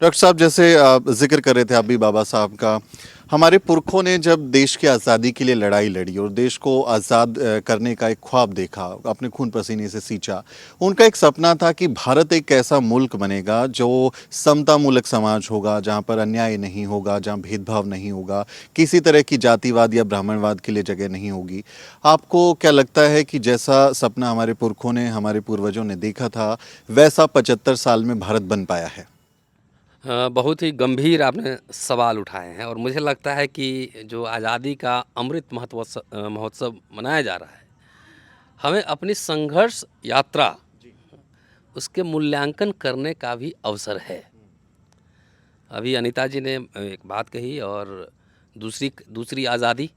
Doctor साहब, जैसे आप जिक्र कर रहे थे आप भी बाबा साहब का। हमारे पुरखों ने जब देश की आज़ादी के लिए लड़ाई लड़ी और देश को आज़ाद करने का एक ख्वाब देखा, अपने खून पसीने से सींचा। उनका एक सपना था कि भारत एक ऐसा मुल्क बनेगा जो समतामूलक समाज होगा, जहाँ पर अन्याय नहीं होगा, जहाँ भेदभाव नहीं होगा, किसी तरह की जातिवाद या ब्राह्मणवाद के लिए जगह नहीं होगी। आपको क्या लगता है कि जैसा सपना हमारे पुरखों ने, हमारे पूर्वजों ने देखा था, वैसा 75 साल में भारत बन पाया है? बहुत ही गंभीर आपने सवाल उठाए हैं और मुझे लगता है कि जो आज़ादी का अमृत महोत्सव मनाया जा रहा है, हमें अपनी संघर्ष यात्रा उसके मूल्यांकन करने का भी अवसर है। अभी अनीता जी ने एक बात कही और दूसरी दूसरी आज़ादी,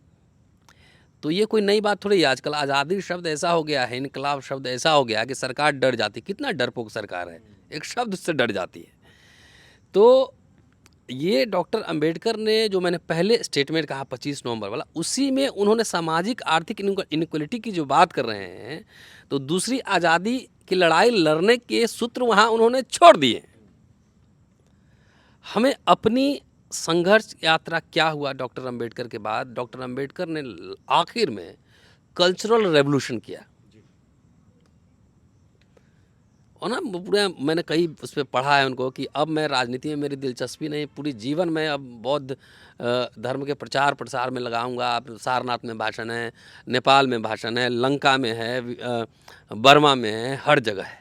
तो ये कोई नई बात थोड़ी है। आजकल आज़ादी शब्द ऐसा हो गया है, इनकलाब शब्द ऐसा हो गया है कि सरकार डर जाती। कितना डरपोक सरकार है, एक शब्द से डर जाती है। तो ये डॉक्टर अंबेडकर ने जो मैंने पहले स्टेटमेंट कहा 25 नवंबर वाला, उसी में उन्होंने सामाजिक आर्थिक इनक्वलिटी की जो बात कर रहे हैं, तो दूसरी आज़ादी की लड़ाई लड़ने के सूत्र वहाँ उन्होंने छोड़ दिए। हमें अपनी संघर्ष यात्रा क्या हुआ डॉक्टर अंबेडकर के बाद, डॉक्टर अंबेडकर ने आखिर में कल्चरल रेवोल्यूशन किया। और ना पूरा मैंने कई उस पर पढ़ा है उनको कि अब मैं राजनीति में मेरी दिलचस्पी नहीं, पूरी जीवन में अब बौद्ध धर्म के प्रचार प्रसार में लगाऊंगा। आप सारनाथ में भाषण है, नेपाल में भाषण है, लंका में है, बर्मा में है, हर जगह है।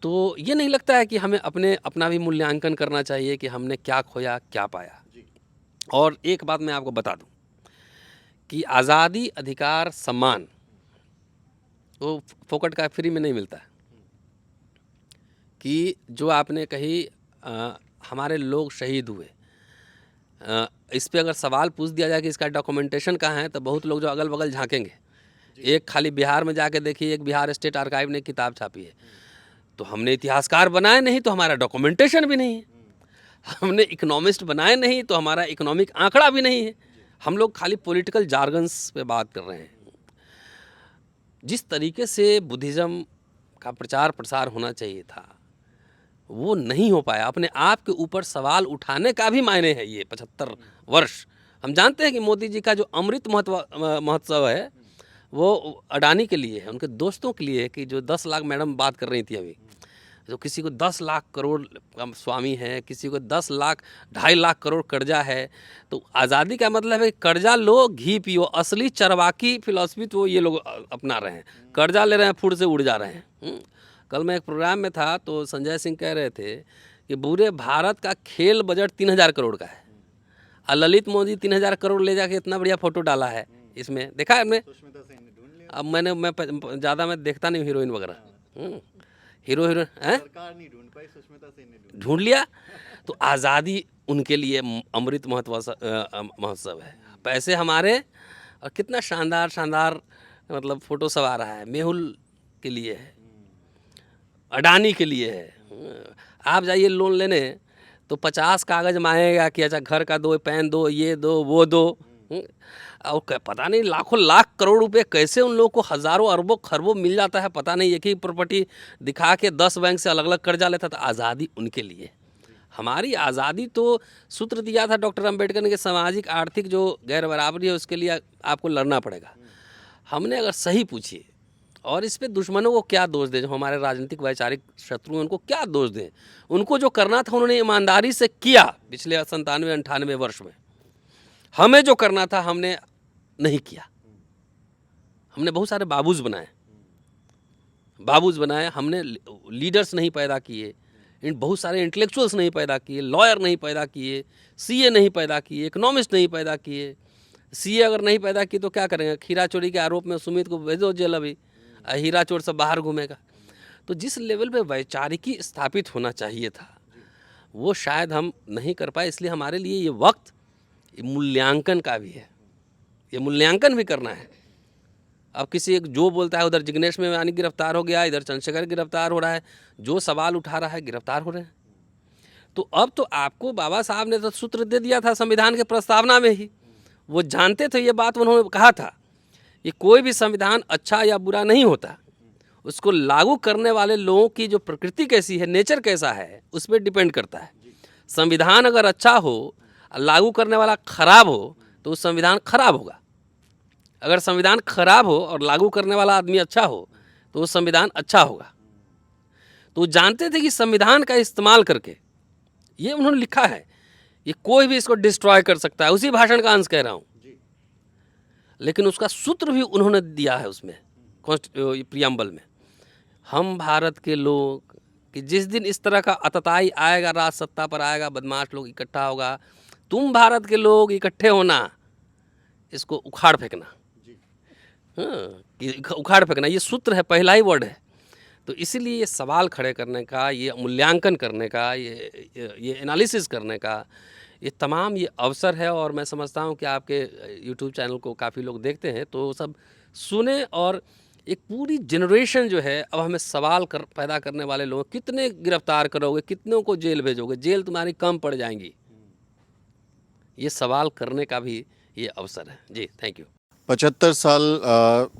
तो ये नहीं लगता है कि हमें अपना भी मूल्यांकन करना चाहिए कि हमने क्या खोया क्या पाया। और एक बात मैं आपको बता दूं कि आज़ादी, अधिकार, सम्मान वो फोकट का फ्री में नहीं मिलता है। कि जो आपने कही हमारे लोग शहीद हुए, इस पे अगर सवाल पूछ दिया जाए कि इसका डॉक्यूमेंटेशन कहाँ है, तो बहुत लोग जो अगल बगल झांकेंगे। एक खाली बिहार में जाके देखिए, एक बिहार स्टेट आर्काइव ने किताब छापी है। तो हमने इतिहासकार बनाए नहीं तो हमारा डॉक्यूमेंटेशन भी नहीं है। हमने इकोनॉमिस्ट बनाए नहीं तो हमारा इकोनॉमिक आंकड़ा भी नहीं है। हम लोग खाली पॉलिटिकल जार्गन्स पे बात कर रहे हैं। जिस तरीके से बुद्धिज़्म का प्रचार प्रसार होना चाहिए था, वो नहीं हो पाया। अपने आप के ऊपर सवाल उठाने का भी मायने है ये 75 वर्ष। हम जानते हैं कि मोदी जी का जो अमृत महोत्सव है वो अडानी के लिए है, उनके दोस्तों के लिए है। कि जो 10 लाख, मैडम बात कर रही थी अभी, जो किसी को 10 लाख करोड़ का स्वामी है, किसी को 10 लाख 2.5 लाख करोड़ कर्जा है। तो आज़ादी का मतलब है कर्जा लो घी पियो। असली चरवाकी फिलॉसफी तो ये लोग अपना रहे हैं। कर्जा ले रहे हैं, फुट से उड़ जा रहे हैं। कल मैं एक प्रोग्राम में था तो संजय सिंह कह रहे थे कि पूरे भारत का खेल बजट 3,000 करोड़ का है और ललित मोदी 3,000 करोड़ ले जाके इतना बढ़िया फोटो डाला है। इसमें देखा है आपने? अब मैं ज़्यादा मैं देखता नहीं हीरोइन वगैरह। हीरो हीरोइन हैं, सरकार नहीं ढूंढ पाई, सुष्मिता सेन ने ढूंढ लिया। तो आज़ादी उनके लिए अमृत महोत्सव है। पैसे हमारे, और कितना शानदार शानदार मतलब फ़ोटो सब आ रहा है। मेहुल के लिए है, अडानी के लिए है। आप जाइए लोन लेने तो 50 कागज़ मांगेगा कि अच्छा घर का दो, पैन दो, ये दो, वो दो। और पता नहीं लाखों लाख करोड़ रुपए कैसे उन लोगों को हज़ारों अरबों खरबों मिल जाता है, पता नहीं। एक ही प्रॉपर्टी दिखा के 10 बैंक से अलग अलग कर्जा लेता था। आज़ादी उनके लिए। हमारी आज़ादी तो सूत्र दिया था डॉक्टर अंबेडकर ने कि सामाजिक आर्थिक जो गैर बराबरी है उसके लिए आपको लड़ना पड़ेगा। हमने अगर सही पूछिए, और इस पे दुश्मनों को क्या दोष दें, जो हमारे राजनीतिक वैचारिक शत्रु हैं उनको क्या दोष दें। उनको जो करना था उन्होंने ईमानदारी से किया पिछले 97-98 वर्ष में। हमें जो करना था हमने नहीं किया। हमने बहुत सारे बाबूज बनाए, हमने लीडर्स नहीं पैदा किए, इन बहुत सारे इंटेलेक्चुअल्स नहीं पैदा किए, लॉयर नहीं पैदा किए, सीए नहीं पैदा किए, इकोनॉमिस्ट नहीं पैदा किए। सीए अगर नहीं पैदा किए तो क्या करेंगे? खीरा चोरी के आरोप में सुमित को भेजो जेल, अभी हीरा चोर सब बाहर घूमेगा। तो जिस लेवल पे वैचारिकी स्थापित होना चाहिए था वो शायद हम नहीं कर पाए। इसलिए हमारे लिए ये वक्त मूल्यांकन का भी है। ये मूल्यांकन भी करना है। अब किसी एक जो बोलता है, उधर जिग्नेश में यानी गिरफ्तार हो गया, इधर चंद्रशेखर गिरफ्तार हो रहा है, जो सवाल उठा रहा है गिरफ्तार हो रहे हैं। तो अब तो आपको बाबा साहब ने तो सूत्र दे दिया था संविधान के प्रस्तावना में ही। वो जानते थे ये बात, उन्होंने कहा था ये कोई भी संविधान अच्छा या बुरा नहीं होता, उसको लागू करने वाले लोगों की जो प्रकृति कैसी है, नेचर कैसा है, उस पर डिपेंड करता है। संविधान अगर अच्छा हो, लागू करने वाला खराब हो, तो उस संविधान खराब होगा। अगर संविधान खराब हो और लागू करने वाला आदमी अच्छा हो, तो वो संविधान अच्छा होगा। तो वो जानते थे कि संविधान का इस्तेमाल करके, ये उन्होंने लिखा है, ये कोई भी इसको डिस्ट्रॉय कर सकता है। उसी भाषण का अंश कह रहा हूँ, लेकिन उसका सूत्र भी उन्होंने दिया है उसमें, प्रियम्बल में। हम भारत के लोग कि जिस दिन इस तरह का अतताई आएगा, राज सत्ता पर आएगा, बदमाश लोग इकट्ठा होगा, तुम भारत के लोग इकट्ठे होना, इसको उखाड़ फेंकना। हाँ, कि उखाड़ फेंकना, ये सूत्र है, पहला ही वर्ड है। तो इसीलिए ये सवाल खड़े करने का, ये मूल्यांकन करने का, ये एनालिसिस करने का, ये तमाम ये अवसर है। और मैं समझता हूँ कि आपके यूट्यूब चैनल को काफ़ी लोग देखते हैं, तो सब सुने। और एक पूरी जनरेशन जो है, अब हमें सवाल पैदा करने वाले लोग, कितने गिरफ्तार करोगे, कितनों को जेल भेजोगे, जेल तुम्हारी कम पड़ जाएंगी, ये सवाल करने का भी ये अवसर है। जी, थैंक यू। 75 साल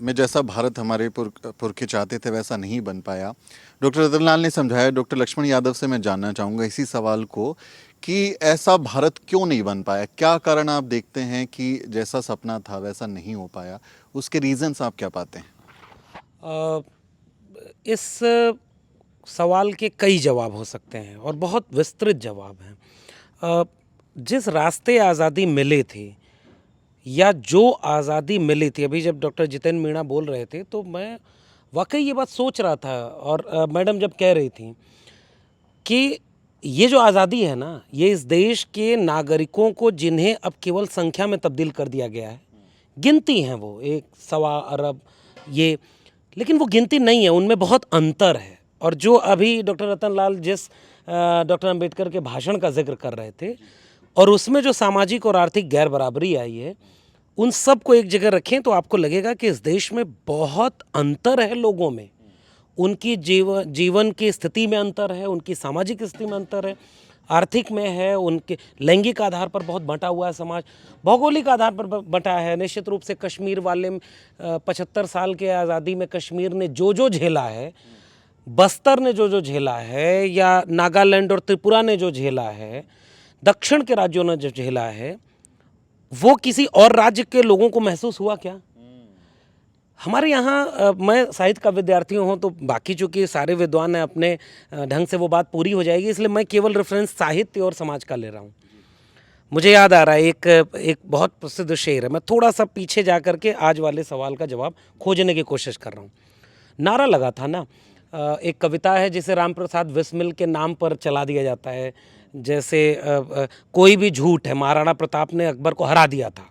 में जैसा भारत हमारे पुरखे चाहते थे वैसा नहीं बन पाया। डॉक्टर रतनलाल ने समझाया। डॉक्टर लक्ष्मण यादव से मैं जानना चाहूँगा इसी सवाल को कि ऐसा भारत क्यों नहीं बन पाया? क्या कारण आप देखते हैं कि जैसा सपना था वैसा नहीं हो पाया? उसके रीजंस आप क्या पाते हैं? इस सवाल के कई जवाब हो सकते हैं और बहुत विस्तृत जवाब हैं। जिस रास्ते आज़ादी मिले थे या जो आज़ादी मिली थी, अभी जब डॉक्टर जितेंद्र मीणा बोल रहे थे तो मैं वाकई ये बात सोच रहा था, और मैडम जब कह रही थी कि ये जो आज़ादी है ना, ये इस देश के नागरिकों को, जिन्हें अब केवल संख्या में तब्दील कर दिया गया है, गिनती हैं वो 1-1.25 अरब, ये, लेकिन वो गिनती नहीं है, उनमें बहुत अंतर है। और जो अभी डॉक्टर रतनलाल जिस डॉक्टर अंबेडकर के भाषण का जिक्र कर रहे थे, और उसमें जो सामाजिक और आर्थिक गैर बराबरी आई है, उन सब को एक जगह रखें तो आपको लगेगा कि इस देश में बहुत अंतर है लोगों में, उनकी जीवन की स्थिति में अंतर है, उनकी सामाजिक स्थिति में अंतर है, आर्थिक में है, उनके लैंगिक आधार पर बहुत बंटा हुआ है समाज, भौगोलिक आधार पर बंटा है। निश्चित रूप से कश्मीर वाले 75 साल के आज़ादी में कश्मीर ने जो जो झेला है, बस्तर ने जो जो झेला है, या नागालैंड और त्रिपुरा ने जो झेला है, दक्षिण के राज्यों ने जो झेला है, वो किसी और राज्य के लोगों को महसूस हुआ क्या? हमारे यहाँ मैं साहित्य का विद्यार्थी हूँ, तो बाकी चूँकि सारे विद्वान हैं, अपने ढंग से वो बात पूरी हो जाएगी, इसलिए मैं केवल रेफरेंस साहित्य और समाज का ले रहा हूँ। मुझे याद आ रहा है एक बहुत प्रसिद्ध शेर है, मैं थोड़ा सा पीछे जा कर के आज वाले सवाल का जवाब खोजने की कोशिश कर रहा हूँ। नारा लगा था ना, एक कविता है जिसे राम प्रसाद बिस्मिल के नाम पर चला दिया जाता है, जैसे कोई भी झूठ है, महाराणा प्रताप ने अकबर को हरा दिया था,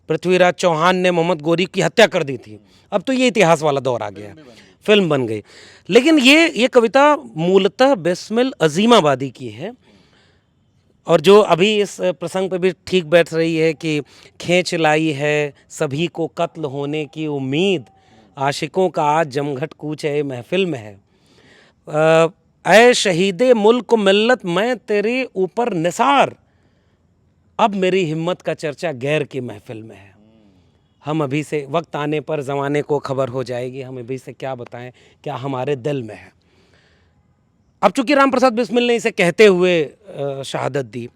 पृथ्वीराज चौहान ने मोहम्मद गोरी की हत्या कर दी थी, अब तो ये इतिहास वाला दौर आ गया, फिल्म बन गई। लेकिन ये कविता मूलतः बिस्मिल अजीमाबादी की है, और जो अभी इस प्रसंग पे भी ठीक बैठ रही है कि खींच लाई है सभी को कत्ल होने की उम्मीद, आशिकों का आज जमघट कूच है महफिल में है, ऐ शहीदे मुल्क मिल्लत मैं तेरे ऊपर निसार, अब मेरी हिम्मत का चर्चा गैर की महफिल में है। हम अभी से, वक्त आने पर ज़माने को खबर हो जाएगी, हम अभी से क्या बताएं क्या हमारे दिल में है। अब चूंकि राम प्रसाद बिस्मिल ने इसे कहते हुए शहादत दी,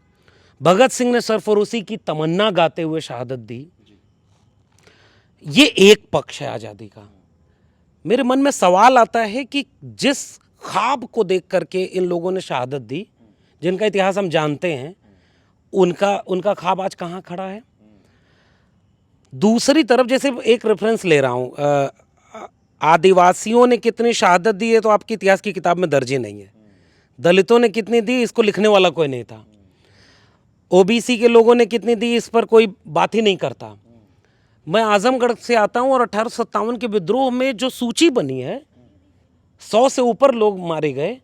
भगत सिंह ने सरफरोशी की तमन्ना गाते हुए शहादत दी, ये एक पक्ष है आज़ादी का। मेरे मन में सवाल आता है कि जिस ख्वाब को देख करके इन लोगों ने शहादत दी, जिनका इतिहास हम जानते हैं, उनका ख्वाब आज कहाँ खड़ा है? दूसरी तरफ, जैसे एक रेफरेंस ले रहा हूँ, आदिवासियों ने कितनी शहादत दी है तो आपकी इतिहास की किताब में दर्ज ही नहीं है। दलितों ने कितनी दी, इसको लिखने वाला कोई नहीं था। ओबीसी के लोगों ने कितनी दी, इस पर कोई बात ही नहीं करता। मैं आजमगढ़ से आता हूँ, और 1857 के विद्रोह में जो सूची बनी है, 100 से ऊपर लोग मारे गए,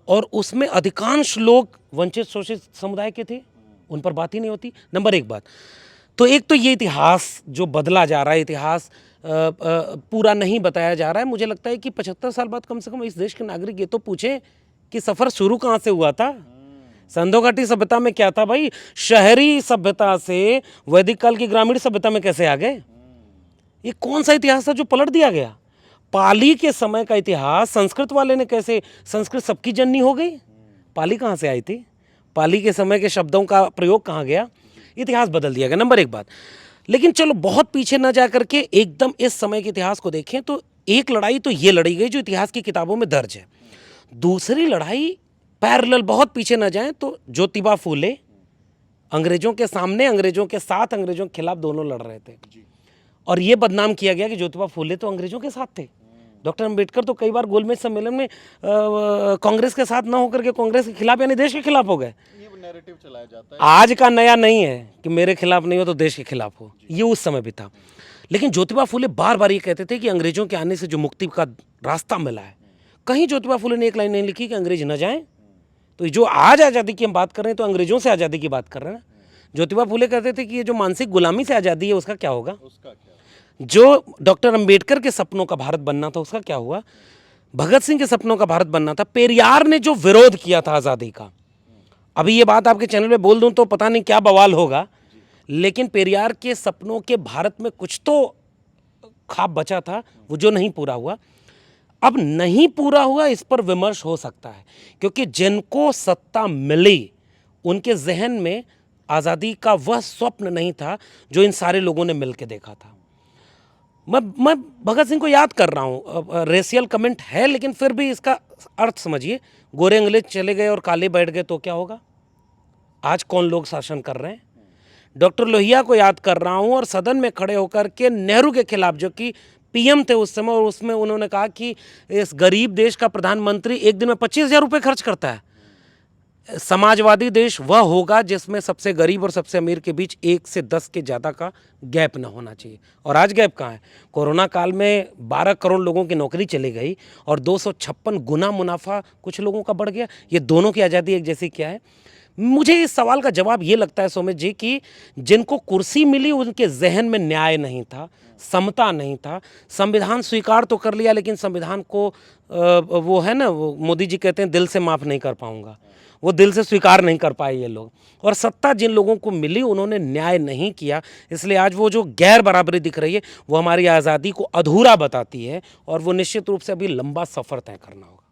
और उसमें अधिकांश लोग वंचित शोषित समुदाय के थे, उन पर बात ही नहीं होती। नंबर एक बात तो एक तो ये इतिहास जो बदला जा रहा है, इतिहास पूरा नहीं बताया जा रहा है। मुझे लगता है कि 75 साल बाद कम से कम इस देश के नागरिक ये तो पूछें कि सफ़र शुरू कहाँ से हुआ था। सिंधु घाटी सभ्यता में क्या था भाई, शहरी सभ्यता से वैदिक काल की ग्रामीण सभ्यता में कैसे आ गए? ये कौन सा इतिहास था जो पलट दिया गया? पाली के समय का इतिहास संस्कृत वाले ने कैसे, संस्कृत सबकी जननी हो गई, पाली कहाँ से आई थी? पाली के समय के शब्दों का प्रयोग कहाँ गया, इतिहास बदल दिया गया, नंबर एक बात। लेकिन चलो बहुत पीछे न जा करके एकदम इस समय के इतिहास को देखें तो एक लड़ाई तो ये लड़ी गई जो इतिहास की किताबों में दर्ज है। दूसरी लड़ाई पैरेलल, बहुत पीछे न जाएं तो ज्योतिबा फूले अंग्रेजों के सामने, अंग्रेजों के साथ, अंग्रेजों के खिलाफ दोनों लड़ रहे थे। और ये बदनाम किया गया कि ज्योतिबा फूले तो अंग्रेजों के साथ थे। डॉक्टर अंबेडकर तो कई बार गोलमेज सम्मेलन में कांग्रेस के साथ ना होकर के कांग्रेस के खिलाफ यानी देश के खिलाफ हो गए। ये नैरेटिव चलाया जाता है। आज का नया नहीं है कि मेरे खिलाफ नहीं हो तो देश के खिलाफ हो, ये उस समय भी था। लेकिन ज्योतिबा फूले बार बार ये कहते थे कि अंग्रेजों के आने से जो मुक्ति का रास्ता मिला है, कहीं ज्योतिबा फूले ने एक लाइन नहीं लिखी कि अंग्रेज न जाएं। तो जो आज आज़ादी की हम बात कर रहे हैं तो अंग्रेजों से आज़ादी की बात कर रहे हैं ना। ज्योतिबा फूले कहते थे कि ये जो मानसिक गुलामी से आज़ादी है उसका क्या होगा, उसका क्या? जो डॉक्टर अंबेडकर के सपनों का भारत बनना था उसका क्या हुआ, भगत सिंह के सपनों का भारत बनना था, पेरियार ने जो विरोध किया था आज़ादी का। अभी ये बात आपके चैनल पे बोल दूं तो पता नहीं क्या बवाल होगा, लेकिन पेरियार के सपनों के भारत में कुछ तो खाब बचा था, वो जो नहीं पूरा हुआ। अब नहीं पूरा हुआ इस पर विमर्श हो सकता है, क्योंकि जिनको सत्ता मिली उनके जहन में आज़ादी का वह स्वप्न नहीं था जो इन सारे लोगों ने मिलकर देखा था। मैं भगत सिंह को याद कर रहा हूँ, रेशियल कमेंट है लेकिन फिर भी इसका अर्थ समझिए। गोरे अंग्रेज चले गए और काले बैठ गए तो क्या होगा, आज कौन लोग शासन कर रहे हैं। डॉक्टर लोहिया को याद कर रहा हूँ और सदन में खड़े होकर के नेहरू के खिलाफ, जो कि पीएम थे उस समय, और उसमें उन्होंने कहा कि इस गरीब देश का प्रधानमंत्री एक दिन में 25,000 रुपये खर्च करता है। समाजवादी देश वह होगा जिसमें सबसे गरीब और सबसे अमीर के बीच 1 से 10 के ज़्यादा का गैप न होना चाहिए। और आज गैप कहाँ है। कोरोना काल में 12 करोड़ लोगों की नौकरी चली गई और 256 गुना मुनाफा कुछ लोगों का बढ़ गया। ये दोनों की आज़ादी एक जैसी क्या है। मुझे इस सवाल का जवाब ये लगता है सोमेश जी कि जिनको कुर्सी मिली उनके जहन में न्याय नहीं था, समता नहीं था। संविधान स्वीकार तो कर लिया लेकिन संविधान को वो है ना, वो मोदी जी कहते हैं दिल से माफ़ नहीं कर पाऊंगा, वो दिल से स्वीकार नहीं कर पाए ये लोग। और सत्ता जिन लोगों को मिली उन्होंने न्याय नहीं किया, इसलिए आज वो जो गैर बराबरी दिख रही है वो हमारी आज़ादी को अधूरा बताती है और वो निश्चित रूप से अभी लंबा सफ़र तय करना होगा।